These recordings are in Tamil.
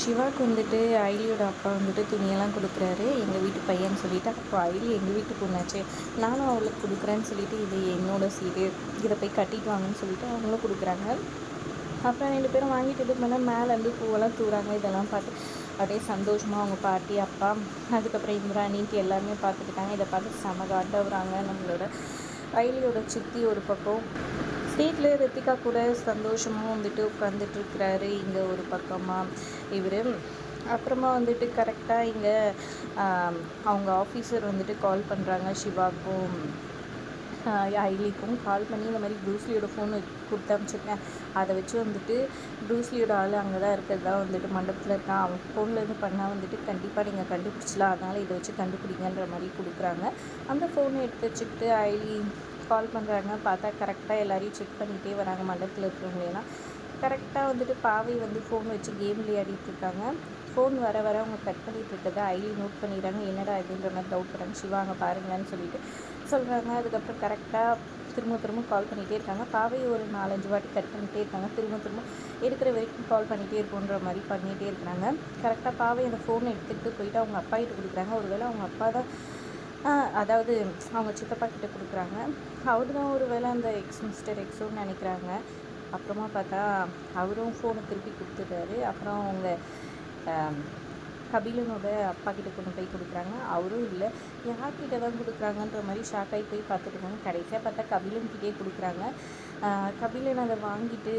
சிவாக்கு வந்துட்டு ஐலியோட அப்பா வந்துட்டு துணியெல்லாம் கொடுக்குறாரு எங்கள் வீட்டு பையன் சொல்லிவிட்டு, அப்போ ஐலி எங்கள் வீட்டு பொண்ணாச்சே, நானும் அவளுக்கு கொடுக்குறேன்னு சொல்லிவிட்டு, இது என்னோட சீடு, இதை போய் கட்டிட்டு வாங்கன்னு சொல்லிவிட்டு அவங்களும் கொடுக்குறாங்க. அப்புறம் 2 பேரும் வாங்கிட்டு இது பண்ணால் மேலேருந்து பூவெல்லாம் தூறாங்க. இதெல்லாம் பார்த்து அப்படியே சந்தோஷமாக அவங்க பாட்டி, அப்பா, அதுக்கப்புறம் இந்திராணின்ட்டு எல்லாருமே பார்த்துக்கிட்டாங்க. இதை பார்த்து செம காண்டவராங்க நம்மளோட ஐலியோட சித்தி ஒரு பக்கம். ஸ்ட்ரீட்டில் ரித்திகா கூட சந்தோஷமாக வந்துட்டு உட்காந்துட்ருக்கிறாரு இங்கே ஒரு பக்கமாக இவர். அப்புறமா வந்துட்டு கரெக்டாக இங்கே அவங்க ஆஃபீஸர் வந்துட்டு கால் பண்ணுறாங்க சிவாக்கும் ஐலிக்கும். கால் பண்ணி இந்த மாதிரி ப்ரூஸ்லியோட ஃபோனு கொடுத்து அனுப்பிச்சிருக்கேன், அதை வச்சு வந்துட்டு ப்ரூஸ்லியோட ஆள் அங்கே தான் இருக்கிறதா வந்துட்டு மண்டபத்தில் இருக்கான், அவன் ஃபோன்லேருந்து பண்ணால் வந்துட்டு கண்டிப்பாக நீங்கள் கண்டுபிடிச்சலாம், அதனால் இதை வச்சு கண்டுபிடிங்கன்ற மாதிரி கொடுக்குறாங்க. அந்த ஃபோனை எடுத்து வச்சுக்கிட்டு ஐலி கால் பண்ணுறாங்க. பார்த்தா கரெக்டாக எல்லாரையும் செக் பண்ணிகிட்டே வராங்க மண்டபத்தில் இருக்கிறவங்களெல்லாம். கரெக்டாக வந்துட்டு பாவை வந்து ஃபோன் வச்சு கேம் விளையாடிட்டுருக்காங்க. ஃபோன் வர அவங்க கட் பண்ணிகிட்டு இருக்கிறத ஐலி நோட் பண்ணிடுறாங்க. என்னடா இதுன்ற மாதிரி டவுட் பண்ணுறாங்க. சிவாங்க பாருங்கன்னு சொல்லிட்டு சொல்கிறாங்க. அதுக்கப்புறம் கரெக்டாக திரும்ப கால் பண்ணிகிட்டே இருக்காங்க. பாவை ஒரு 4-5 வாட்டி கட் பண்ணிகிட்டே இருக்காங்க. திரும்ப எடுக்கிற வரைக்கும் கால் பண்ணிகிட்டே இருக்குன்ற மாதிரி பண்ணிகிட்டே இருக்கிறாங்க. கரெக்டாக பாவை அந்த ஃபோனை எடுத்துகிட்டு போயிட்டு அவங்க அப்பா கிட்ட கொடுக்குறாங்க. ஒருவேளை அவங்க அப்பா தான், அதாவது அவங்க சித்தப்பா கிட்ட கொடுக்குறாங்க. அவர் தான் ஒரு வேளை அந்த மிஸ்டர் எக்ஸோன்னு நினைக்கிறாங்க. அப்புறமா பார்த்தா அவரும் ஃபோனை திருப்பி கொடுத்துட்டாரு. அப்புறம் அவங்க கபிலனோட அப்பா கிட்ட கொண்டு போய் கொடுக்குறாங்க. அவரும் இல்லை, யார்கிட்ட தான் கொடுக்குறாங்கன்ற மாதிரி ஷாக்காகி போய் பார்த்துட்டு இருக்காங்க. கடைசியாக பார்த்தா கபிலன்கிட்டே கொடுக்குறாங்க. கபிலன் அதை வாங்கிட்டு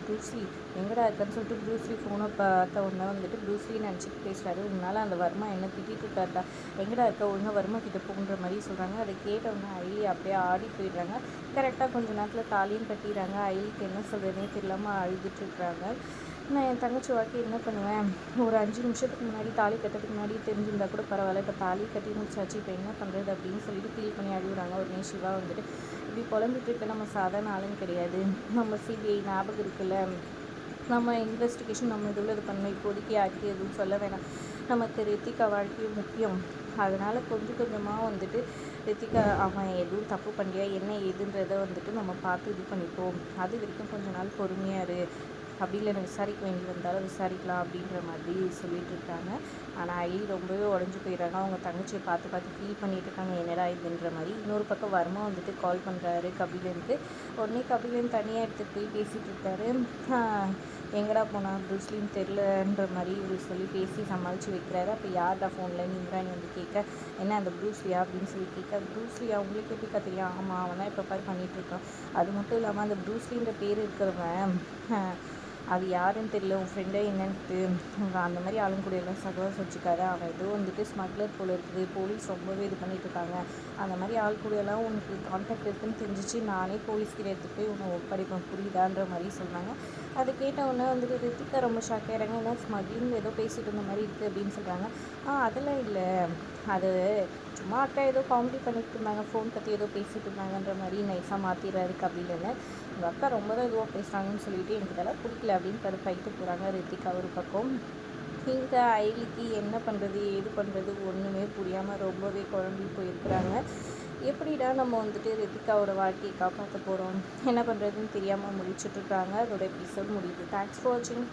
ப்ரூஸ்லி எங்கடா இருக்கான்னு சொல்லிட்டு ப்ரூஸ்லி ஃபோனை பார்த்த உடனே வந்துட்டு ப்ரூஸ்லி நினச்சிட்டு பேசுகிறாரு. உன்னால் அந்த வர்மா என்ன திட்டிகிட்டு இருக்காருடா, எங்கடா இருக்க, ஒழுங்காக வர்மா கிட்ட போகுன்ற மாதிரி சொல்கிறாங்க. அதை கேட்டவுடனே ஐலி அப்படியே ஆடி போயிடுறாங்க. கரெக்டாக கொஞ்சம் நேரத்தில் தாலியும் கட்டிடுறாங்க. ஐலிக்கு என்ன சொல்கிறதுனே தெரியாமல் அழுதுட்டுருக்குறாங்க. நான் என் தங்கச்சி வாக்கி என்ன பண்ணுவேன், ஒரு 5 நிமிஷத்துக்கு முன்னாடி தாலி கட்டுறதுக்கு முன்னாடி தெரிஞ்சிருந்தா கூட பரவாயில்ல, இப்போ தாலி கட்டி முடிச்சாச்சு, இப்போ என்ன பண்ணுறது அப்படின்னு சொல்லிட்டு ஃபீல் பண்ணி அழுகுறாங்க. உடனே சிவா வந்துட்டு, இப்படி புலம்பிட்டு இருக்க நம்ம சாதாரண ஆளும் கிடையாது, நம்ம சிபிஐ ஞாபகம் இருக்குல்ல, நம்ம இன்வெஸ்டிகேஷன் நம்ம இதில் இது பண்ணணும், இப்போதைக்கு யாருக்கு எதுவும் சொல்ல வேணாம், நமக்கு ரித்திகா வாழ்க்கையும் முக்கியம், அதனால் கொஞ்சமாக வந்துட்டு ரித்திகா அவன் எதுவும் தப்பு பண்ணலையா என்ன ஏதுன்றதை வந்துட்டு நம்ம பார்த்து இது பண்ணிப்போம், அது வரைக்கும் கொஞ்ச நாள் பொறுமையாக இரு, கபிலனை விசாரிக்க வேண்டி வந்தாலும் விசாரிக்கலாம் அப்படின்ற மாதிரி சொல்லிட்டு இருக்காங்க. ஆனால் ஐலி ரொம்பவே உடஞ்சி போயிடுறாங்க. அவங்க தங்கச்சியை பார்த்து ஃபீல் பண்ணிட்டு இருக்காங்க, என்னடா இதுன்ற மாதிரி. இன்னொரு பக்கம் வர்மா வந்துட்டு கால் பண்ணுறாரு கபிலனுக்கு. உடனே கபிலன் தனியாக எடுத்துகிட்டு போய் பேசிகிட்டு இருக்காரு. எங்கடா போனால் ப்ரூஸ்லின்னு தெரிலன்ற மாதிரி இவர் சொல்லி பேசி சமாளித்து வைக்கிறாரு. அப்போ யார்டா ஃபோனில் இந்திராணி வந்து கேட்க, என்ன அந்த ப்ரூஸ்லியா அப்படின்னு சொல்லி கேட்க, ப்ரூஸ்லியா உங்களுக்கு எப்படி தெரியும், ஆமாம் அவனா இப்போ பாரு பண்ணிகிட்ருக்கான், அது மட்டும் இல்லாமல் அந்த ப்ரூஸ்லின்ற பேர் இருக்கிறவன் அது யாருன்னு தெரியல, உன் ஃப்ரெண்டே என்னன்ட்டு அந்த மாதிரி ஆளுங்க கூட எல்லாம் சகவாசம் வச்சுக்காரு, அவன் ஏதோ வந்துட்டு ஸ்மக்லர் போல் இருக்குது, போலீஸ் ரொம்பவே இது பண்ணிகிட்ருக்காங்க, அந்த மாதிரி ஆள் கூடயெல்லாம் உனக்கு கான்டாக்ட் இருக்குதுன்னு தெரிஞ்சிச்சு, நானே போலீஸ்கிட்ட எடுத்துகிட்டு போய் உன்னை ஒப்படைப்பேன் புரியுதான்ற மாதிரி சொன்னாங்க. அதை கேட்டவுடனே வந்துட்டு ரித்திகா ரொம்ப ஷாக் ஆகிறாங்க. ஏன்னா ஸ்மக்லிங் ஏதோ பேசிகிட்டு இருந்த மாதிரி இருக்குது அப்படின்னு சொல்கிறாங்க. அதெல்லாம் இல்லை, அது சும்மா அக்கா ஏதோ காமெடி பண்ணிட்டு இருந்தாங்க, ஃபோன் பற்றி ஏதோ பேசிகிட்டு இருந்தாங்கன்ற மாதிரி நைஸாக மாற்றிடுறாரு கபிலன்னு. உங்கள் அக்கா ரொம்ப தான் இதுவாக பேசுகிறாங்கன்னு சொல்லிட்டு எனக்கு இதெல்லாம் பிடிக்கல அப்படின்னு கடுப்பாயிட்டு போகிறாங்க ரித்திகா ஒரு பக்கம். இங்கே ஐலிக்கு என்ன பண்ணுறது ஏது பண்ணுறது ஒன்றுமே புரியாமல் ரொம்பவே குழம்பி போயிருக்கிறாங்க. எப்படிடா நம்ம வந்துட்டு ரித்திகாவோட வாழ்க்கையை காப்பாற்ற போகிறோம், என்ன பண்ணுறதுன்னு தெரியாமல் முடிச்சுட்ருக்காங்க. அதோட எபிசோட் முடியுது. தேங்க்ஸ் ஃபார் வாட்சிங்.